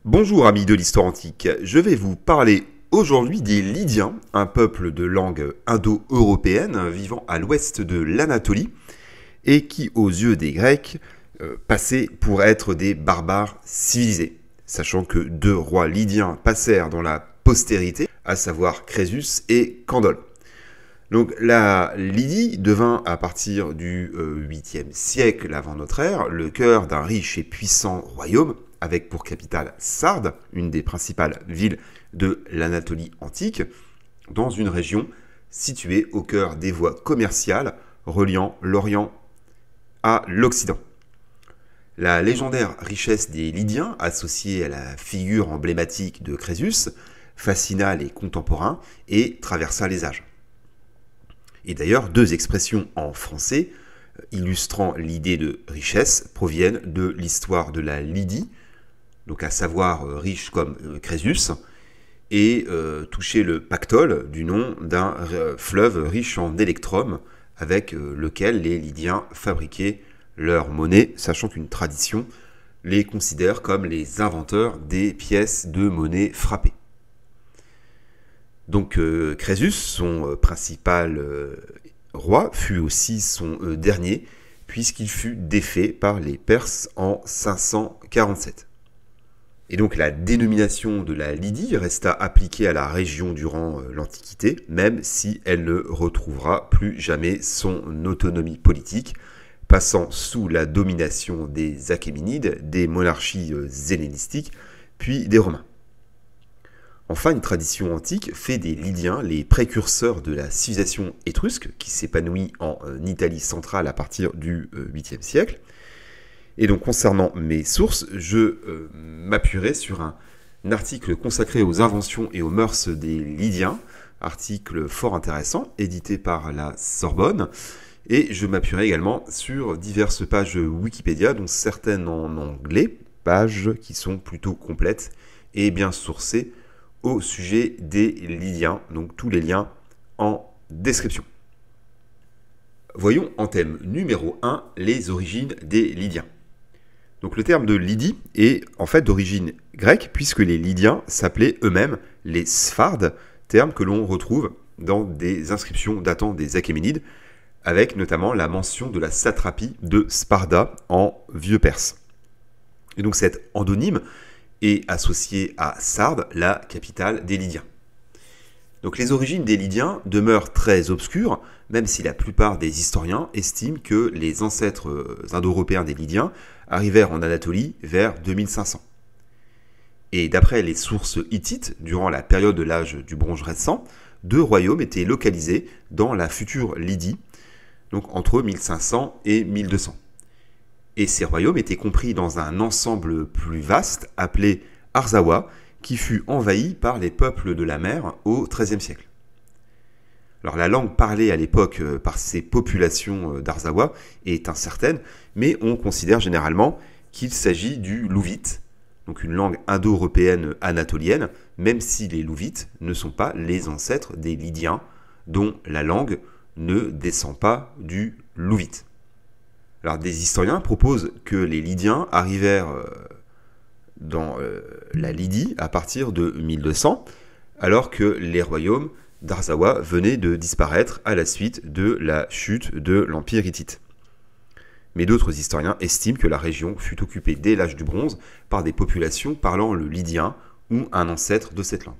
Bonjour amis de l'histoire antique, je vais vous parler aujourd'hui des Lydiens, un peuple de langue indo-européenne vivant à l'ouest de l'Anatolie et qui aux yeux des Grecs passaient pour être des barbares civilisés, sachant que deux rois lydiens passèrent dans la postérité, à savoir Crésus et Candole. Donc la Lydie devint à partir du 8e siècle avant notre ère le cœur d'un riche et puissant royaume avec pour capitale Sardes, une des principales villes de l'Anatolie antique, dans une région située au cœur des voies commerciales reliant l'Orient à l'Occident. La légendaire richesse des Lydiens, associée à la figure emblématique de Crésus, fascina les contemporains et traversa les âges. Et d'ailleurs, deux expressions en français illustrant l'idée de richesse proviennent de l'histoire de la Lydie, donc à savoir riche comme Crésus, et toucher le pactole du nom d'un fleuve riche en électrum avec lequel les Lydiens fabriquaient leur monnaie, sachant qu'une tradition les considère comme les inventeurs des pièces de monnaie frappées. Donc Crésus, son principal roi, fut aussi son dernier, puisqu'il fut défait par les Perses en 547. Et donc la dénomination de la Lydie resta appliquée à la région durant l'Antiquité, même si elle ne retrouvera plus jamais son autonomie politique, passant sous la domination des Achéménides, des monarchies hellénistiques, puis des Romains. Enfin, une tradition antique fait des Lydiens les précurseurs de la civilisation étrusque, qui s'épanouit en Italie centrale à partir du 8e siècle. Et donc, concernant mes sources, je m'appuierai sur un article consacré aux inventions et aux mœurs des Lydiens, article fort intéressant, édité par la Sorbonne, et je m'appuierai également sur diverses pages Wikipédia, dont certaines en anglais, pages qui sont plutôt complètes et bien sourcées au sujet des Lydiens, donc tous les liens en description. Voyons en thème numéro 1 les origines des Lydiens. Donc le terme de Lydie est en fait d'origine grecque, puisque les Lydiens s'appelaient eux-mêmes les Sphardes, terme que l'on retrouve dans des inscriptions datant des Achéménides, avec notamment la mention de la satrapie de Sparda en vieux perse. Et donc cet endonyme est associé à Sardes, la capitale des Lydiens. Donc les origines des Lydiens demeurent très obscures, même si la plupart des historiens estiment que les ancêtres indo-européens des Lydiens arrivèrent en Anatolie vers 2500. Et d'après les sources hittites, durant la période de l'âge du bronze récent, deux royaumes étaient localisés dans la future Lydie, donc entre 1500 et 1200. Et ces royaumes étaient compris dans un ensemble plus vaste appelé Arzawa, qui fut envahi par les peuples de la mer au XIIIe siècle. Alors la langue parlée à l'époque par ces populations d'Arzawa est incertaine, mais on considère généralement qu'il s'agit du louvite, donc une langue indo-européenne anatolienne, même si les louvites ne sont pas les ancêtres des Lydiens, dont la langue ne descend pas du louvite. Alors des historiens proposent que les Lydiens arrivèrent dans la Lydie à partir de 1200, alors que les royaumes d'Arzawa venaient de disparaître à la suite de la chute de l'Empire hittite. Mais d'autres historiens estiment que la région fut occupée dès l'âge du bronze par des populations parlant le lydien ou un ancêtre de cette langue.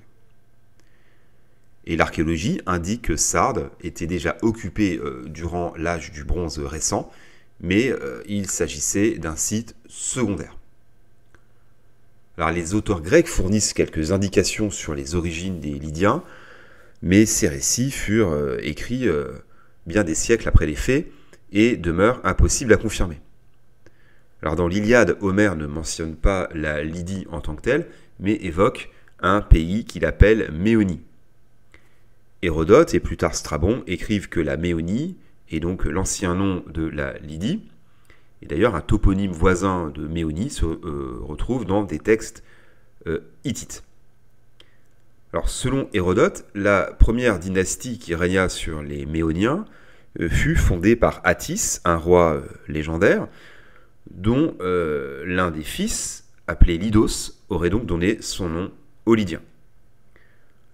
Et l'archéologie indique que Sardes était déjà occupée durant l'âge du bronze récent, mais il s'agissait d'un site secondaire. Alors, les auteurs grecs fournissent quelques indications sur les origines des Lydiens, mais ces récits furent écrits bien des siècles après les faits et demeurent impossibles à confirmer. Alors, dans l'Iliade, Homère ne mentionne pas la Lydie en tant que telle, mais évoque un pays qu'il appelle Méonie. Hérodote et plus tard Strabon écrivent que la Méonie est donc l'ancien nom de la Lydie. Et d'ailleurs, un toponyme voisin de Méonie se retrouve dans des textes hittites. Alors, selon Hérodote, la première dynastie qui régna sur les Méoniens fut fondée par Attis, un roi légendaire, dont l'un des fils appelé Lydos, aurait donc donné son nom aux Lydiens.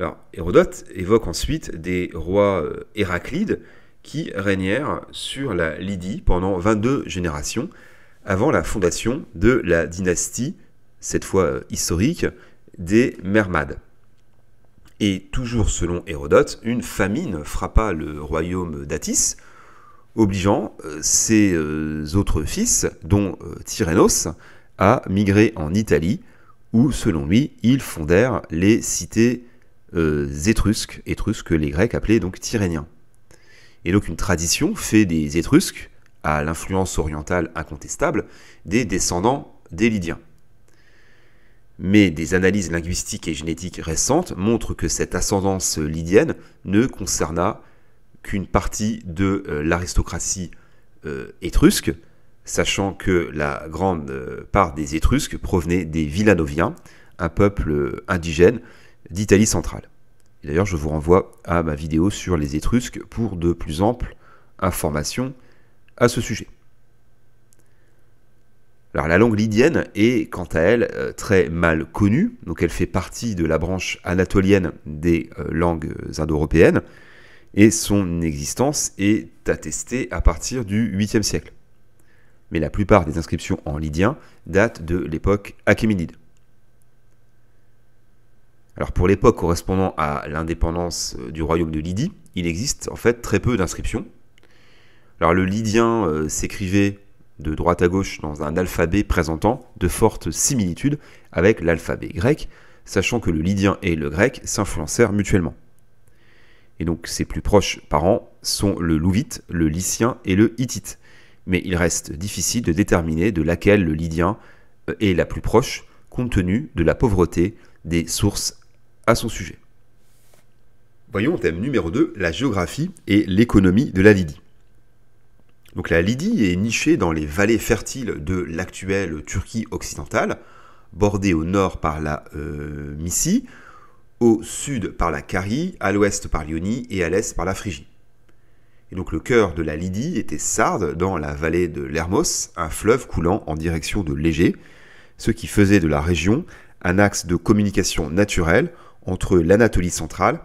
Alors, Hérodote évoque ensuite des rois héraclides qui régnèrent sur la Lydie pendant 22 générations avant la fondation de la dynastie, cette fois historique, des Mermades. Et toujours selon Hérodote, une famine frappa le royaume d'Attis, obligeant ses autres fils, dont Tyrénos, à migrer en Italie, où, selon lui, ils fondèrent les cités étrusques que les Grecs appelaient donc Tyréniens. Et donc une tradition fait des Étrusques, à l'influence orientale incontestable, des descendants des Lydiens. Mais des analyses linguistiques et génétiques récentes montrent que cette ascendance lydienne ne concerna qu'une partie de l'aristocratie étrusque, sachant que la grande part des Étrusques provenait des Villanoviens, un peuple indigène d'Italie centrale. D'ailleurs, je vous renvoie à ma vidéo sur les Étrusques pour de plus amples informations à ce sujet. Alors, la langue lydienne est, quant à elle, très mal connue. Donc, elle fait partie de la branche anatolienne des langues indo-européennes et son existence est attestée à partir du 8e siècle. Mais la plupart des inscriptions en lydien datent de l'époque achéménide. Alors pour l'époque correspondant à l'indépendance du royaume de Lydie, il existe en fait très peu d'inscriptions. Alors le lydien s'écrivait de droite à gauche dans un alphabet présentant de fortes similitudes avec l'alphabet grec, sachant que le lydien et le grec s'influencèrent mutuellement. Et donc ses plus proches parents sont le louvite, le lycien et le hittite. Mais il reste difficile de déterminer de laquelle le lydien est la plus proche, compte tenu de la pauvreté des sources à son sujet. Voyons thème numéro 2, la géographie et l'économie de la Lydie. Donc la Lydie est nichée dans les vallées fertiles de l'actuelle Turquie occidentale, bordée au nord par la Mysie, au sud par la Carie, à l'ouest par l'Ionie et à l'est par la Phrygie. Et donc le cœur de la Lydie était Sarde, dans la vallée de l'Hermos, un fleuve coulant en direction de l'Égée, ce qui faisait de la région un axe de communication naturelle entre l'Anatolie centrale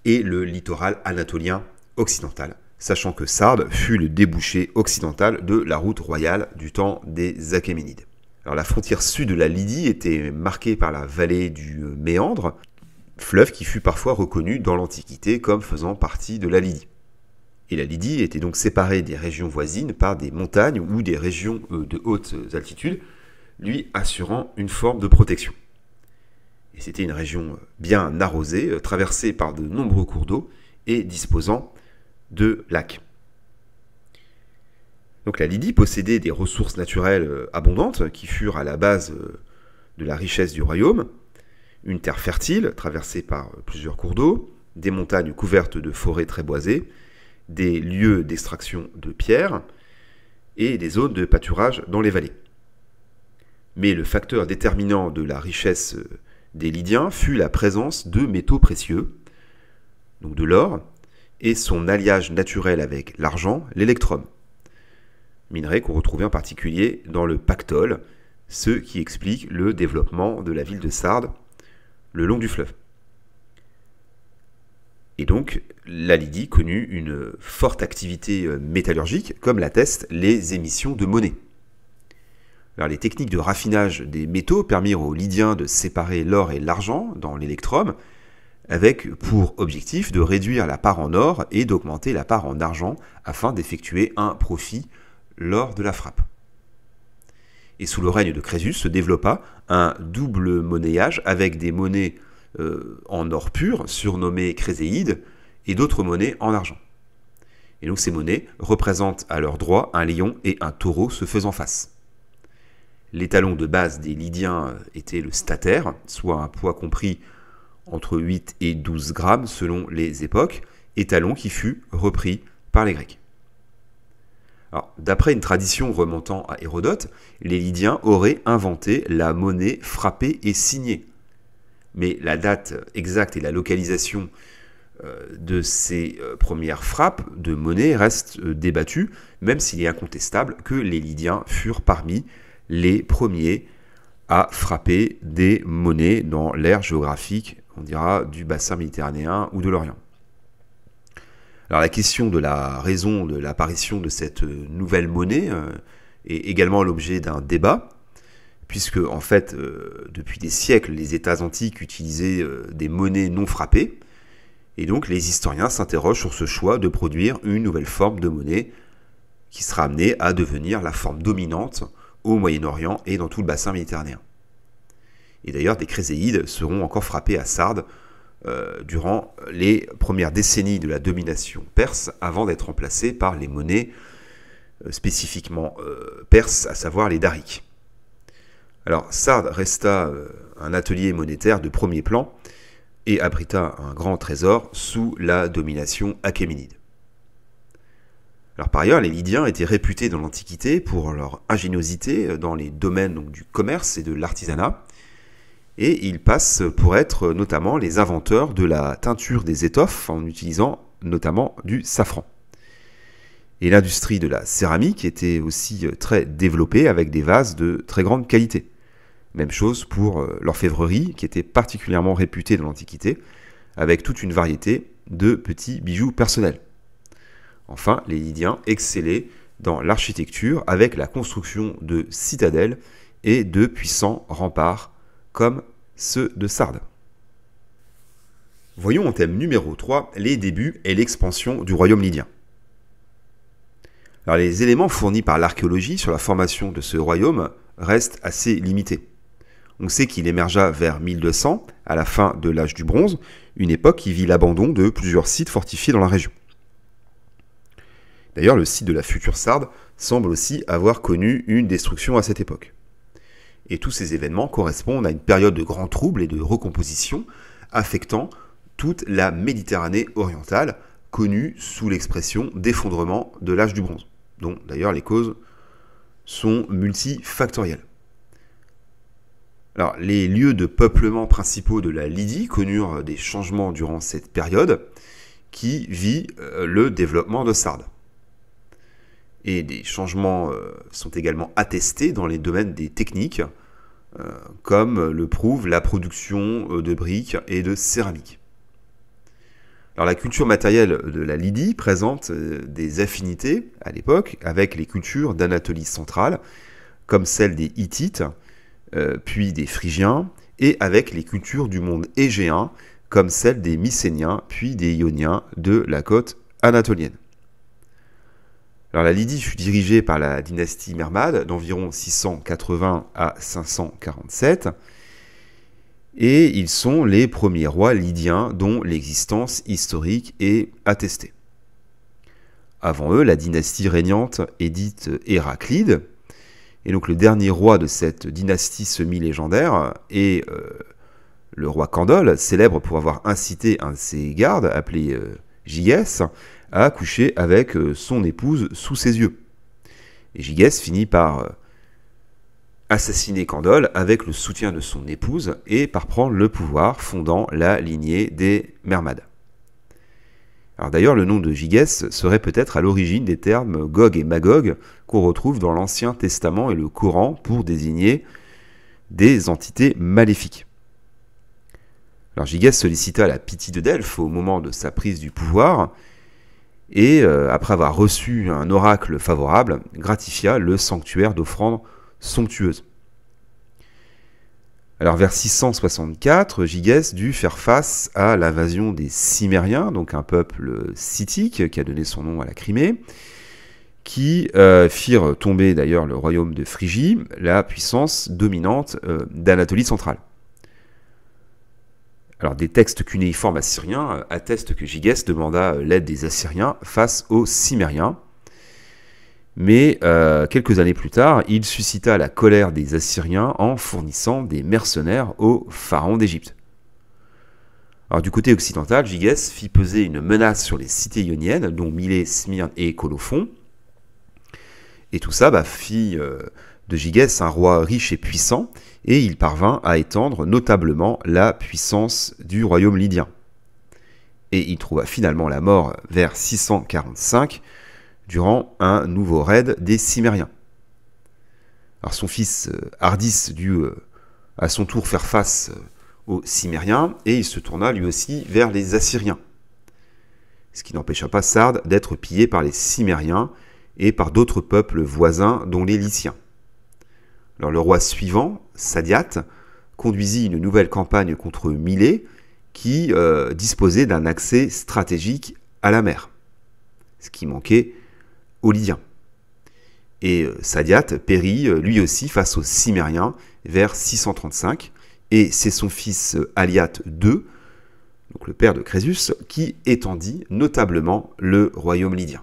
et le littoral anatolien occidental, sachant que Sarde fut le débouché occidental de la route royale du temps des Achéménides. Alors la frontière sud de la Lydie était marquée par la vallée du Méandre, fleuve qui fut parfois reconnu dans l'Antiquité comme faisant partie de la Lydie. Et la Lydie était donc séparée des régions voisines par des montagnes ou des régions de hautes altitudes, lui assurant une forme de protection. Et c'était une région bien arrosée, traversée par de nombreux cours d'eau et disposant de lacs. Donc la Lydie possédait des ressources naturelles abondantes qui furent à la base de la richesse du royaume, une terre fertile traversée par plusieurs cours d'eau, des montagnes couvertes de forêts très boisées, des lieux d'extraction de pierres et des zones de pâturage dans les vallées. Mais le facteur déterminant de la richesse des Lydiens fut la présence de métaux précieux, donc de l'or, et son alliage naturel avec l'argent, l'électrum, minerai qu'on retrouvait en particulier dans le pactole, ce qui explique le développement de la ville de Sarde le long du fleuve. Et donc, la Lydie connut une forte activité métallurgique, comme l'attestent les émissions de monnaie. Alors, les techniques de raffinage des métaux permirent aux Lydiens de séparer l'or et l'argent dans l'électrum, avec pour objectif de réduire la part en or et d'augmenter la part en argent afin d'effectuer un profit lors de la frappe. Et sous le règne de Crésus se développa un double monnayage avec des monnaies en or pur, surnommées créséides, et d'autres monnaies en argent. Et donc ces monnaies représentent à leur droit un lion et un taureau se faisant face. L'étalon de base des Lydiens était le statère, soit un poids compris entre 8 et 12 grammes selon les époques, étalon qui fut repris par les Grecs. Alors, d'après une tradition remontant à Hérodote, les Lydiens auraient inventé la monnaie frappée et signée. Mais la date exacte et la localisation de ces premières frappes de monnaie restent débattues, même s'il est incontestable que les Lydiens furent parmi les premiers à frapper des monnaies dans l'aire géographique, on dira, du bassin méditerranéen ou de l'Orient. Alors la question de la raison de l'apparition de cette nouvelle monnaie est également l'objet d'un débat, puisque en fait, depuis des siècles, les États antiques utilisaient des monnaies non frappées, et donc les historiens s'interrogent sur ce choix de produire une nouvelle forme de monnaie qui sera amenée à devenir la forme dominante au Moyen-Orient et dans tout le bassin méditerranéen. Et d'ailleurs, des chryséides seront encore frappés à Sardes durant les premières décennies de la domination perse, avant d'être remplacés par les monnaies spécifiquement perses, à savoir les dariques. Alors, Sardes resta un atelier monétaire de premier plan et abrita un grand trésor sous la domination achéménide. Alors, par ailleurs, les Lydiens étaient réputés dans l'Antiquité pour leur ingéniosité dans les domaines donc, du commerce et de l'artisanat, et ils passent pour être notamment les inventeurs de la teinture des étoffes en utilisant notamment du safran. Et l'industrie de la céramique était aussi très développée avec des vases de très grande qualité. Même chose pour l'orfèvrerie qui était particulièrement réputée dans l'Antiquité avec toute une variété de petits bijoux personnels. Enfin, les Lydiens excellaient dans l'architecture avec la construction de citadelles et de puissants remparts comme ceux de Sardes. Voyons en thème numéro 3 les débuts et l'expansion du royaume lydien. Alors, les éléments fournis par l'archéologie sur la formation de ce royaume restent assez limités. On sait qu'il émergea vers 1200, à la fin de l'âge du bronze, une époque qui vit l'abandon de plusieurs sites fortifiés dans la région. D'ailleurs, le site de la future Sardes semble aussi avoir connu une destruction à cette époque. Et tous ces événements correspondent à une période de grands troubles et de recomposition affectant toute la Méditerranée orientale, connue sous l'expression d'effondrement de l'âge du bronze, dont d'ailleurs les causes sont multifactorielles. Alors, les lieux de peuplement principaux de la Lydie connurent des changements durant cette période qui vit le développement de Sardes. Et des changements sont également attestés dans les domaines des techniques, comme le prouve la production de briques et de céramique. Alors, la culture matérielle de la Lydie présente des affinités à l'époque avec les cultures d'Anatolie centrale, comme celle des Hittites, puis des Phrygiens, et avec les cultures du monde égéen, comme celle des Mycéniens, puis des Ioniens de la côte anatolienne. Alors, la Lydie fut dirigée par la dynastie Mermade d'environ 680 à 547, et ils sont les premiers rois lydiens dont l'existence historique est attestée. Avant eux, la dynastie régnante est dite Héraclide, et donc le dernier roi de cette dynastie semi-légendaire est le roi Candole, célèbre pour avoir incité un de ses gardes, appelé Gygès, à coucher avec son épouse sous ses yeux. Et Gygès finit par assassiner Candole avec le soutien de son épouse et par prendre le pouvoir, fondant la lignée des Mermades. Alors d'ailleurs, le nom de Gygès serait peut-être à l'origine des termes Gog et Magog qu'on retrouve dans l'Ancien Testament et le Coran pour désigner des entités maléfiques. Alors Gygès sollicita la pitié de Delphes au moment de sa prise du pouvoir et, après avoir reçu un oracle favorable, gratifia le sanctuaire d'offrandes somptueuses. Alors vers 664, Gygès dut faire face à l'invasion des Cimmériens, donc un peuple scythique qui a donné son nom à la Crimée, qui firent tomber d'ailleurs le royaume de Phrygie, la puissance dominante d'Anatolie centrale. Alors, des textes cunéiformes assyriens attestent que Gygès demanda l'aide des Assyriens face aux Cimmériens. Mais quelques années plus tard, il suscita la colère des Assyriens en fournissant des mercenaires au pharaon d'Égypte. Alors, du côté occidental, Gygès fit peser une menace sur les cités ioniennes, dont Milet, Smyrne et Colophon. Et tout ça fit de Gygès un roi riche et puissant, et il parvint à étendre notablement la puissance du royaume lydien. Et il trouva finalement la mort vers 645, durant un nouveau raid des Cimmériens. Alors son fils Ardys dut à son tour faire face aux Cimmériens, et il se tourna lui aussi vers les Assyriens. Ce qui n'empêcha pas Sardes d'être pillé par les Cimmériens et par d'autres peuples voisins, dont les Lyciens. Alors, le roi suivant, Sadiate, conduisit une nouvelle campagne contre Milet, qui disposait d'un accès stratégique à la mer, ce qui manquait aux Lydiens. Et Sadiate périt lui aussi face aux Cimmériens vers 635, et c'est son fils Aliate II, donc le père de Crésus, qui étendit notablement le royaume lydien.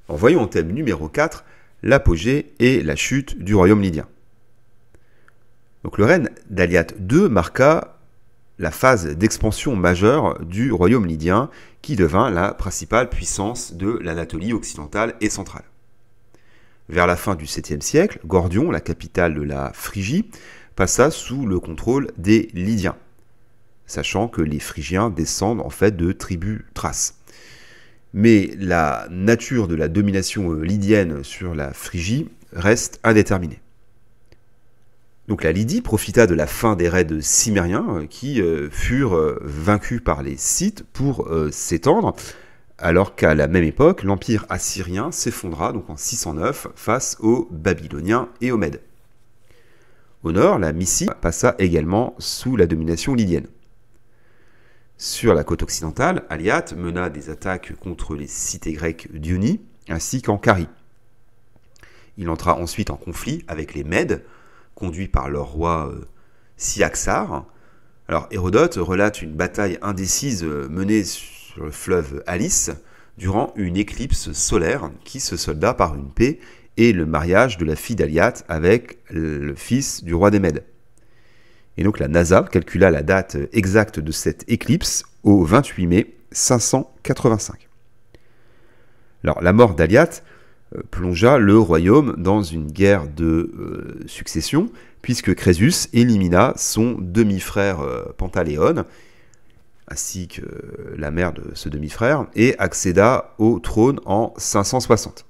En voyons en thème numéro 4 l'apogée et la chute du royaume lydien. Donc le règne d'Aliate II marqua la phase d'expansion majeure du royaume lydien, qui devint la principale puissance de l'Anatolie occidentale et centrale. Vers la fin du 7e siècle, Gordion, la capitale de la Phrygie, passa sous le contrôle des Lydiens, sachant que les Phrygiens descendent en fait de tribus thraces. Mais la nature de la domination lydienne sur la Phrygie reste indéterminée. Donc la Lydie profita de la fin des raids cimmériens qui furent vaincus par les Scythes pour s'étendre, alors qu'à la même époque, l'empire assyrien s'effondra donc en 609 face aux Babyloniens et aux Mèdes. Au nord, la Mysie passa également sous la domination lydienne. Sur la côte occidentale, Aliate mena des attaques contre les cités grecques d'Ionie ainsi qu'en Carie. Il entra ensuite en conflit avec les Mèdes, conduits par leur roi Cyaxare. Alors Hérodote relate une bataille indécise menée sur le fleuve Alice durant une éclipse solaire qui se solda par une paix et le mariage de la fille d'Aliate avec le fils du roi des Mèdes. Et donc la NASA calcula la date exacte de cette éclipse au 28 mai 585. Alors la mort d'Aliate plongea le royaume dans une guerre de succession, puisque Crésus élimina son demi-frère Pantaléon, ainsi que la mère de ce demi-frère, et accéda au trône en 560.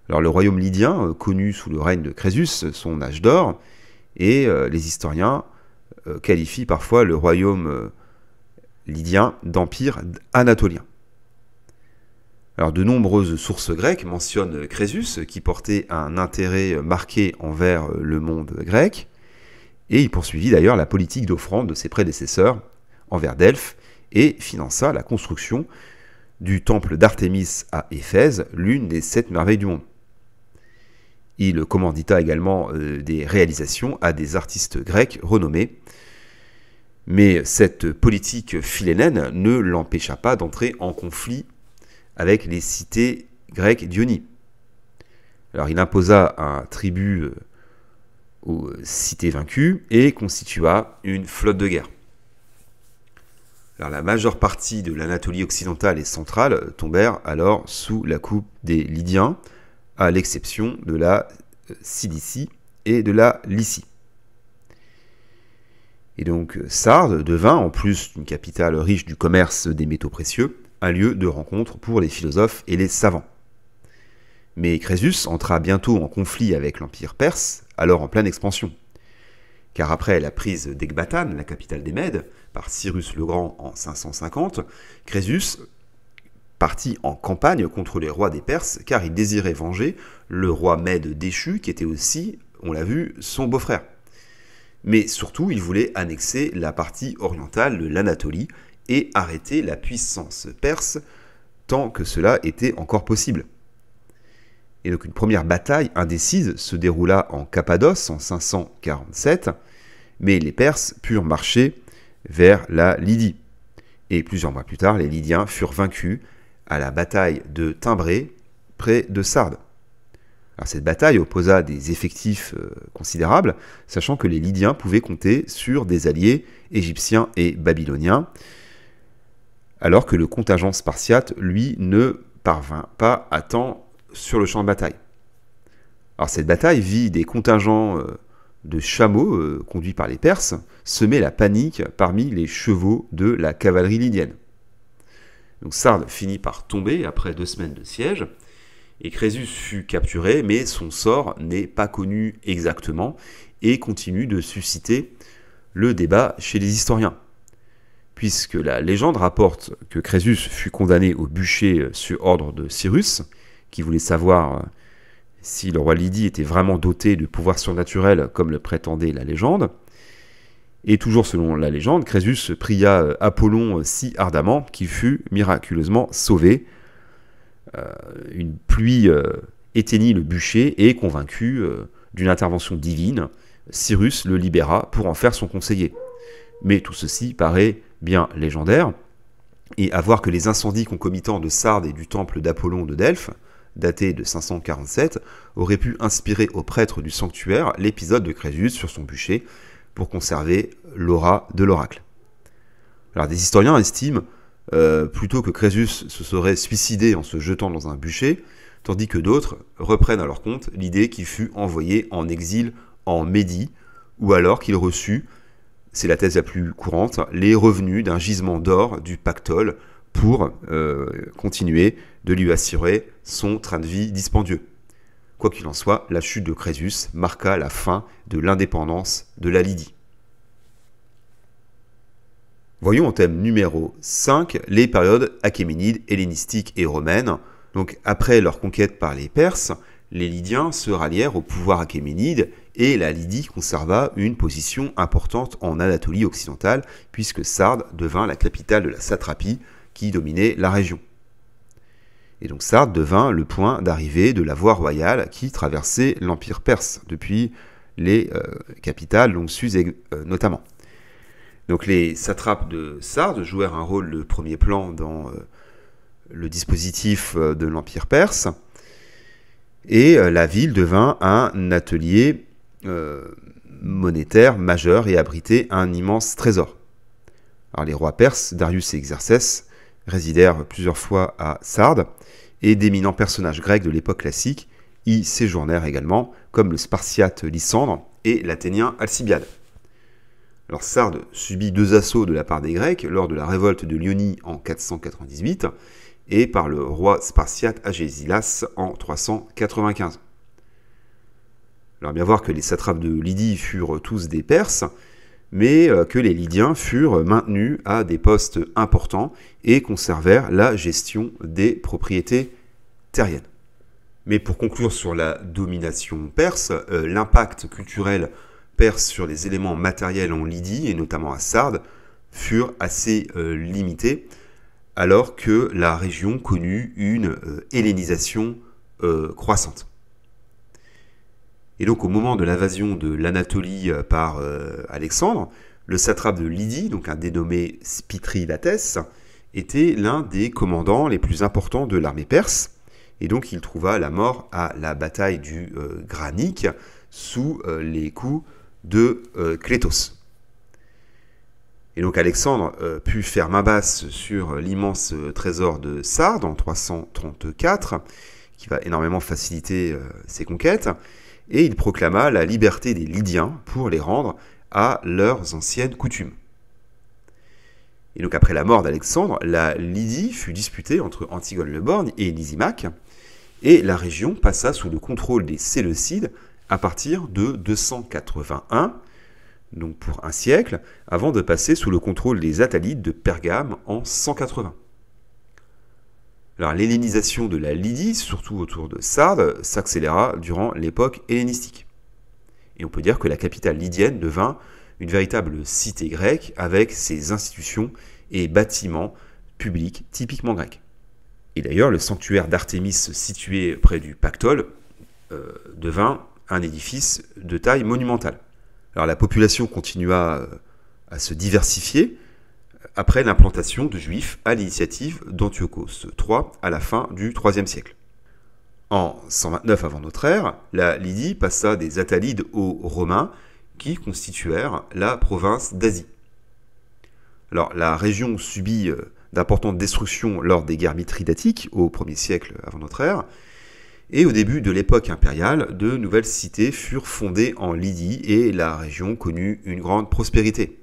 Alors le royaume lydien, connu sous le règne de Crésus, son âge d'or, et les historiens qualifient parfois le royaume lydien d'empire anatolien. Alors, de nombreuses sources grecques mentionnent Crésus, qui portait un intérêt marqué envers le monde grec, et il poursuivit d'ailleurs la politique d'offrande de ses prédécesseurs envers Delphes, et finança la construction du temple d'Artémis à Éphèse, l'une des 7 merveilles du monde. Il commandita également des réalisations à des artistes grecs renommés, mais cette politique philénène ne l'empêcha pas d'entrer en conflit avec les cités grecques d'Ionie. Alors il imposa un tribut aux cités vaincues et constitua une flotte de guerre. Alors la majeure partie de l'Anatolie occidentale et centrale tombèrent alors sous la coupe des Lydiens, à l'exception de la Cilicie et de la Lycie. Et donc Sardes devint, en plus d'une capitale riche du commerce des métaux précieux, un lieu de rencontre pour les philosophes et les savants. Mais Crésus entra bientôt en conflit avec l'Empire perse, alors en pleine expansion. Car après la prise d'Ecbatane, la capitale des Mèdes, par Cyrus le Grand en 550, Crésus partit en campagne contre les rois des Perses, car il désirait venger le roi Mède déchu, qui était aussi, on l'a vu, son beau-frère. Mais surtout, il voulait annexer la partie orientale de l'Anatolie, et arrêter la puissance perse tant que cela était encore possible. Et donc une première bataille indécise se déroula en Cappadoce en 547, mais les Perses purent marcher vers la Lydie. Et plusieurs mois plus tard, les Lydiens furent vaincus à la bataille de Tymbré, près de Sardes. Alors cette bataille opposa des effectifs considérables, sachant que les Lydiens pouvaient compter sur des alliés égyptiens et babyloniens, alors que le contingent spartiate, lui, ne parvint pas à temps sur le champ de bataille. Alors cette bataille vit des contingents de chameaux conduits par les Perses semer la panique parmi les chevaux de la cavalerie lydienne. Donc Sardes finit par tomber après 2 semaines de siège, et Crésus fut capturé, mais son sort n'est pas connu exactement, et continue de susciter le débat chez les historiens. Puisque la légende rapporte que Crésus fut condamné au bûcher sur ordre de Cyrus, qui voulait savoir si le roi Lydie était vraiment doté de pouvoirs surnaturels comme le prétendait la légende. Et toujours selon la légende, Crésus pria Apollon si ardemment qu'il fut miraculeusement sauvé. Une pluie éteignit le bûcher et, convaincu d'une intervention divine, Cyrus le libéra pour en faire son conseiller. Mais tout ceci paraît bien légendaire, et à voir que les incendies concomitants de Sardes et du temple d'Apollon de Delphes, datés de 547, auraient pu inspirer aux prêtres du sanctuaire l'épisode de Crésus sur son bûcher pour conserver l'aura de l'oracle. Alors des historiens estiment plutôt que Crésus se serait suicidé en se jetant dans un bûcher, tandis que d'autres reprennent à leur compte l'idée qu'il fut envoyé en exil en Médie, ou alors qu'il reçut, c'est la thèse la plus courante, les revenus d'un gisement d'or du Pactole pour continuer de lui assurer son train de vie dispendieux. Quoi qu'il en soit, la chute de Crésus marqua la fin de l'indépendance de la Lydie. Voyons en thème numéro 5 les périodes achéménides, hellénistiques et romaines. Donc après leur conquête par les Perses, les Lydiens se rallièrent au pouvoir achéménide et la Lydie conserva une position importante en Anatolie occidentale puisque Sardes devint la capitale de la satrapie qui dominait la région. Et donc Sardes devint le point d'arrivée de la voie royale qui traversait l'Empire perse depuis les capitales, donc Suse notamment. Donc les satrapes de Sardes jouèrent un rôle de premier plan dans le dispositif de l'Empire perse, et la ville devint un atelier monétaire majeur et abritait un immense trésor. Alors les rois perses, Darius et Xerxès, résidèrent plusieurs fois à Sardes, et d'éminents personnages grecs de l'époque classique y séjournèrent également, comme le Spartiate Lysandre et l'Athénien Alcibiade. Alors Sardes subit 2 assauts de la part des Grecs lors de la révolte de Lyonie en 498 et par le roi spartiate Agésilas en 395. Alors bien voir que les satrapes de Lydie furent tous des Perses, mais que les Lydiens furent maintenus à des postes importants et conservèrent la gestion des propriétés terriennes. Mais pour conclure sur la domination perse, l'impact culturel perse sur les éléments matériels en Lydie, et notamment à Sardes, furent assez limités, alors que la région connut une hellénisation croissante. Et donc au moment de l'invasion de l'Anatolie par Alexandre, le satrape de Lydie, donc un dénommé Spitridates, était l'un des commandants les plus importants de l'armée perse, et donc il trouva la mort à la bataille du Granique sous les coups de Clétos. Et donc Alexandre put faire main basse sur l'immense trésor de Sardes en 334, qui va énormément faciliter ses conquêtes, et il proclama la liberté des Lydiens pour les rendre à leurs anciennes coutumes. Et donc après la mort d'Alexandre, la Lydie fut disputée entre Antigone le Borgne et Lysimaque, et la région passa sous le contrôle des Séleucides à partir de 281, donc pour un siècle, avant de passer sous le contrôle des Attalides de Pergame en 180. Alors l'hellénisation de la Lydie, surtout autour de Sardes, s'accéléra durant l'époque hellénistique. Et on peut dire que la capitale lydienne devint une véritable cité grecque avec ses institutions et bâtiments publics typiquement grecs. Et d'ailleurs, le sanctuaire d'Artémis situé près du Pactole devint un édifice de taille monumentale. Alors la population continua à se diversifier après l'implantation de Juifs à l'initiative d'Antiochos III à la fin du IIIe siècle. En 129 avant notre ère, la Lydie passa des Attalides aux Romains qui constituèrent la province d'Asie. Alors la région subit d'importantes destructions lors des guerres mithridatiques au 1er siècle avant notre ère, et au début de l'époque impériale, de nouvelles cités furent fondées en Lydie et la région connut une grande prospérité.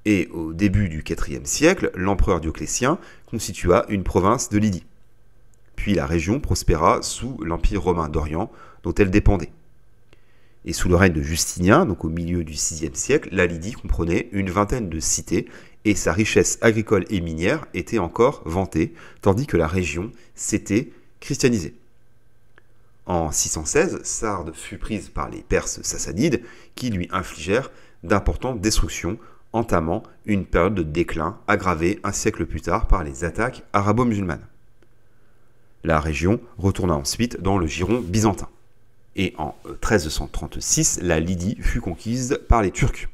Et au début du IVe siècle, l'empereur Dioclétien constitua une province de Lydie. Puis la région prospéra sous l'Empire romain d'Orient, dont elle dépendait. Et sous le règne de Justinien, donc au milieu du VIe siècle, la Lydie comprenait une vingtaine de cités et sa richesse agricole et minière était encore vantée, tandis que la région s'était christianisée. En 616, Sardes fut prise par les Perses sassanides qui lui infligèrent d'importantes destructions, entamant une période de déclin aggravée un siècle plus tard par les attaques arabo-musulmanes. La région retourna ensuite dans le giron byzantin. Et en 1336, la Lydie fut conquise par les Turcs.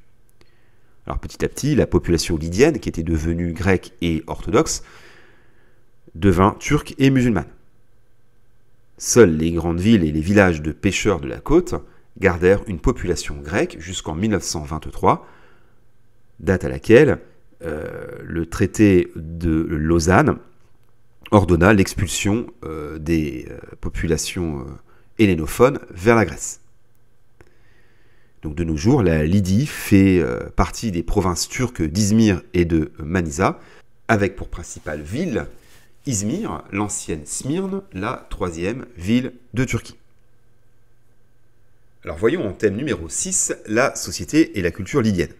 Alors petit à petit, la population lydienne, qui était devenue grecque et orthodoxe, devint turque et musulmane. Seules les grandes villes et les villages de pêcheurs de la côte gardèrent une population grecque jusqu'en 1923, date à laquelle le traité de Lausanne ordonna l'expulsion des populations hellénophones vers la Grèce. Donc de nos jours, la Lydie fait partie des provinces turques d'Izmir et de Manisa, avec pour principale ville Izmir, l'ancienne Smyrne, la troisième ville de Turquie. Alors voyons en thème numéro 6, la société et la culture lydienne.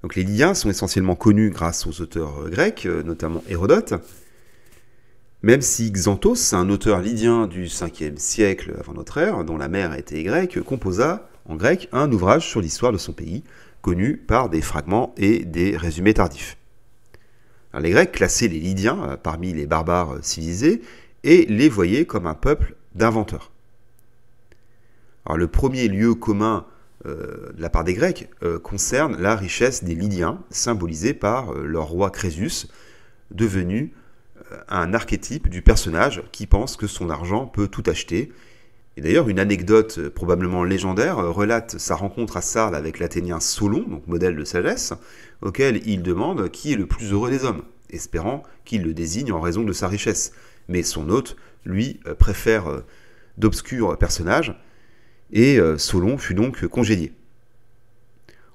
Donc les Lydiens sont essentiellement connus grâce aux auteurs grecs, notamment Hérodote, même si Xanthos, un auteur lydien du 5e siècle avant notre ère, dont la mère était grecque, composa en grec un ouvrage sur l'histoire de son pays, connu par des fragments et des résumés tardifs. Alors, les Grecs classaient les Lydiens parmi les barbares civilisés et les voyaient comme un peuple d'inventeurs. Alors, le premier lieu commun de la part des Grecs concerne la richesse des Lydiens, symbolisée par leur roi Crésus, devenu un archétype du personnage qui pense que son argent peut tout acheter. Et d'ailleurs, une anecdote probablement légendaire relate sa rencontre à Sardes avec l'Athénien Solon, donc modèle de sagesse, auquel il demande qui est le plus heureux des hommes, espérant qu'il le désigne en raison de sa richesse. Mais son hôte, lui, préfère d'obscurs personnages, et Solon fut donc congédié.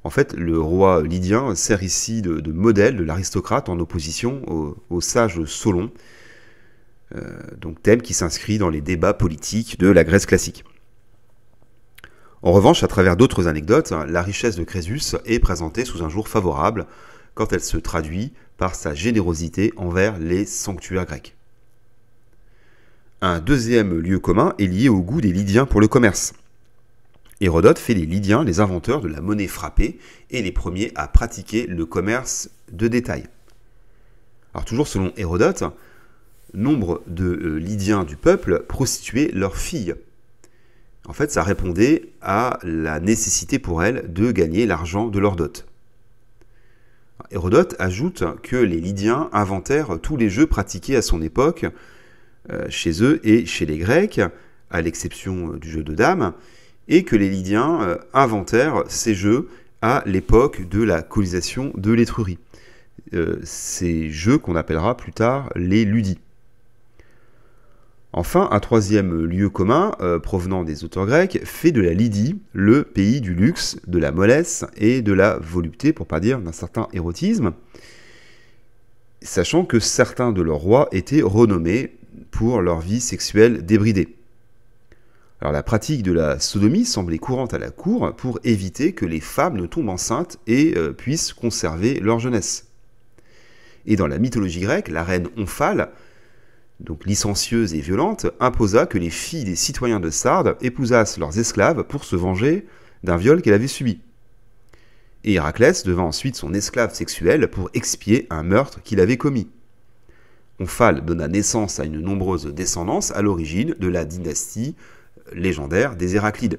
En fait, le roi lydien sert ici de modèle de l'aristocrate en opposition au sage Solon, donc thème qui s'inscrit dans les débats politiques de la Grèce classique. En revanche, à travers d'autres anecdotes, la richesse de Crésus est présentée sous un jour favorable quand elle se traduit par sa générosité envers les sanctuaires grecs. Un deuxième lieu commun est lié au goût des Lydiens pour le commerce. Hérodote fait les Lydiens les inventeurs de la monnaie frappée et les premiers à pratiquer le commerce de détail. Alors toujours selon Hérodote, nombre de Lydiens du peuple prostituaient leurs filles. En fait, ça répondait à la nécessité pour elles de gagner l'argent de leur dot. Hérodote ajoute que les Lydiens inventèrent tous les jeux pratiqués à son époque chez eux et chez les Grecs, à l'exception du jeu de dames, et que les Lydiens inventèrent ces jeux à l'époque de la colonisation de l'Étrurie. Ces jeux qu'on appellera plus tard les ludis. Enfin, un troisième lieu commun, provenant des auteurs grecs, fait de la Lydie le pays du luxe, de la mollesse et de la volupté, pour pas dire d'un certain érotisme, sachant que certains de leurs rois étaient renommés pour leur vie sexuelle débridée. Alors la pratique de la sodomie semblait courante à la cour pour éviter que les femmes ne tombent enceintes et puissent conserver leur jeunesse. Et dans la mythologie grecque, la reine Omphale, donc licencieuse et violente, imposa que les filles des citoyens de Sardes épousassent leurs esclaves pour se venger d'un viol qu'elle avait subi. Et Héraclès devint ensuite son esclave sexuel pour expier un meurtre qu'il avait commis. Omphale donna naissance à une nombreuse descendance à l'origine de la dynastie légendaire des Héraclides.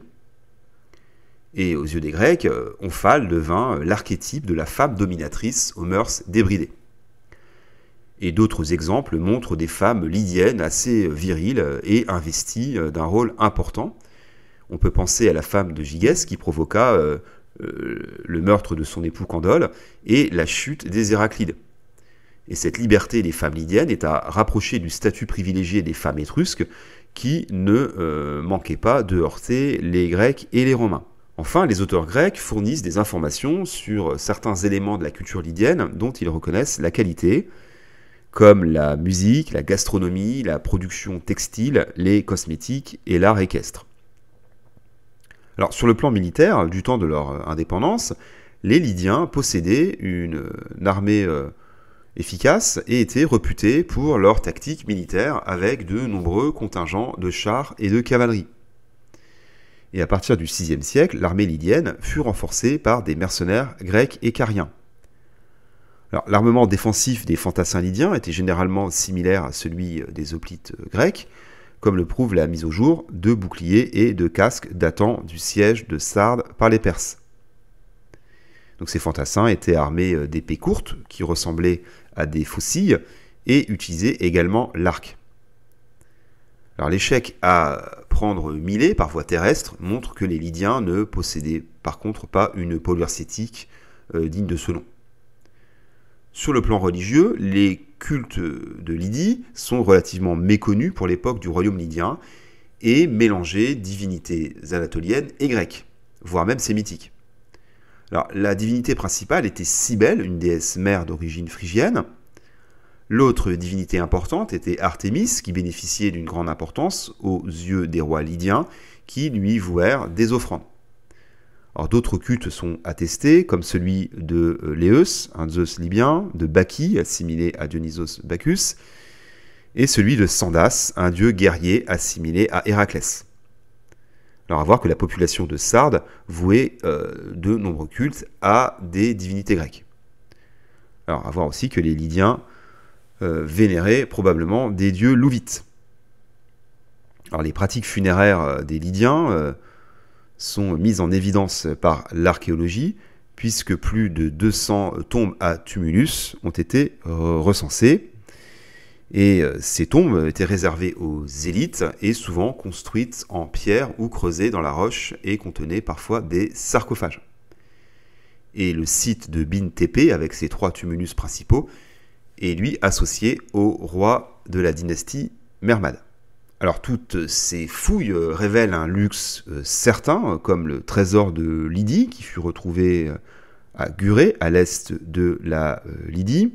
Et aux yeux des Grecs, Omphale devint l'archétype de la femme dominatrice aux mœurs débridées. Et d'autres exemples montrent des femmes lydiennes assez viriles et investies d'un rôle important. On peut penser à la femme de Gygès qui provoqua le meurtre de son époux Candole et la chute des Héraclides. Et cette liberté des femmes lydiennes est à rapprocher du statut privilégié des femmes étrusques qui ne manquaient pas de heurter les Grecs et les Romains. Enfin, les auteurs grecs fournissent des informations sur certains éléments de la culture lydienne dont ils reconnaissent la qualité, comme la musique, la gastronomie, la production textile, les cosmétiques et l'art équestre. Alors, sur le plan militaire, du temps de leur indépendance, les Lydiens possédaient une armée efficace et étaient réputés pour leur tactique militaire avec de nombreux contingents de chars et de cavalerie. Et à partir du VIe siècle, l'armée lydienne fut renforcée par des mercenaires grecs et cariens. Alors, l'armement défensif des fantassins lydiens était généralement similaire à celui des hoplites grecs, comme le prouve la mise au jour de boucliers et de casques datant du siège de Sardes par les Perses. Donc, ces fantassins étaient armés d'épées courtes qui ressemblaient à des faucilles et utilisaient également l'arc. Alors, l'échec à prendre Milet par voie terrestre montre que les Lydiens ne possédaient par contre pas une polyarcétique digne de ce nom. Sur le plan religieux, les cultes de Lydie sont relativement méconnus pour l'époque du royaume lydien et mélangeaient divinités anatoliennes et grecques, voire même sémitiques. Alors, la divinité principale était Cybèle, une déesse mère d'origine phrygienne. L'autre divinité importante était Artémis, qui bénéficiait d'une grande importance aux yeux des rois lydiens, qui lui vouèrent des offrandes. Alors, d'autres cultes sont attestés, comme celui de Léeus, un Zeus libyen, de Bacchie, assimilé à Dionysos Bacchus, et celui de Sandas, un dieu guerrier assimilé à Héraclès. Alors, à voir que la population de Sardes vouait de nombreux cultes à des divinités grecques. Alors, à voir aussi que les Lydiens vénéraient probablement des dieux louvites. Alors, les pratiques funéraires des Lydiens sont mises en évidence par l'archéologie, puisque plus de 200 tombes à tumulus ont été recensées. Et ces tombes étaient réservées aux élites et souvent construites en pierre ou creusées dans la roche et contenaient parfois des sarcophages. Et le site de Bin Tepe, avec ses 3 tumulus principaux, est lui associé au roi de la dynastie Mermade. Alors toutes ces fouilles révèlent un luxe certain, comme le trésor de Lydie, qui fut retrouvé à Gurée, à l'est de la Lydie,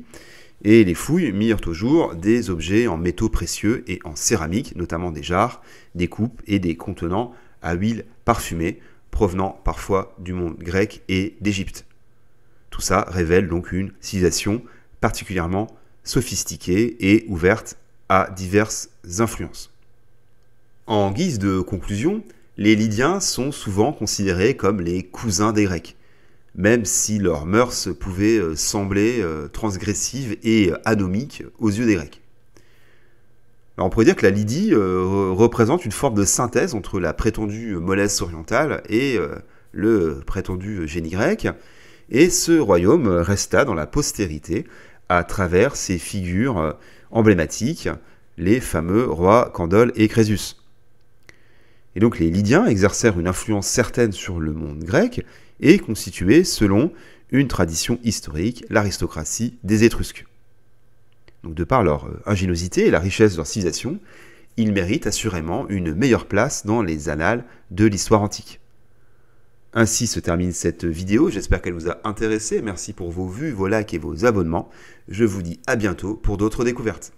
et les fouilles mirent au jour des objets en métaux précieux et en céramique, notamment des jarres, des coupes et des contenants à huile parfumée, provenant parfois du monde grec et d'Égypte. Tout ça révèle donc une civilisation particulièrement sophistiquée et ouverte à diverses influences. En guise de conclusion, les Lydiens sont souvent considérés comme les cousins des Grecs, même si leurs mœurs pouvaient sembler transgressives et anomiques aux yeux des Grecs. Alors on pourrait dire que la Lydie représente une forme de synthèse entre la prétendue mollesse orientale et le prétendu génie grec, et ce royaume resta dans la postérité à travers ses figures emblématiques, les fameux rois Candole et Crésus. Et donc les Lydiens exercèrent une influence certaine sur le monde grec et constituaient, selon une tradition historique, l'aristocratie des Étrusques. Donc de par leur ingéniosité et la richesse de leur civilisation, ils méritent assurément une meilleure place dans les annales de l'histoire antique. Ainsi se termine cette vidéo, j'espère qu'elle vous a intéressé, merci pour vos vues, vos likes et vos abonnements. Je vous dis à bientôt pour d'autres découvertes.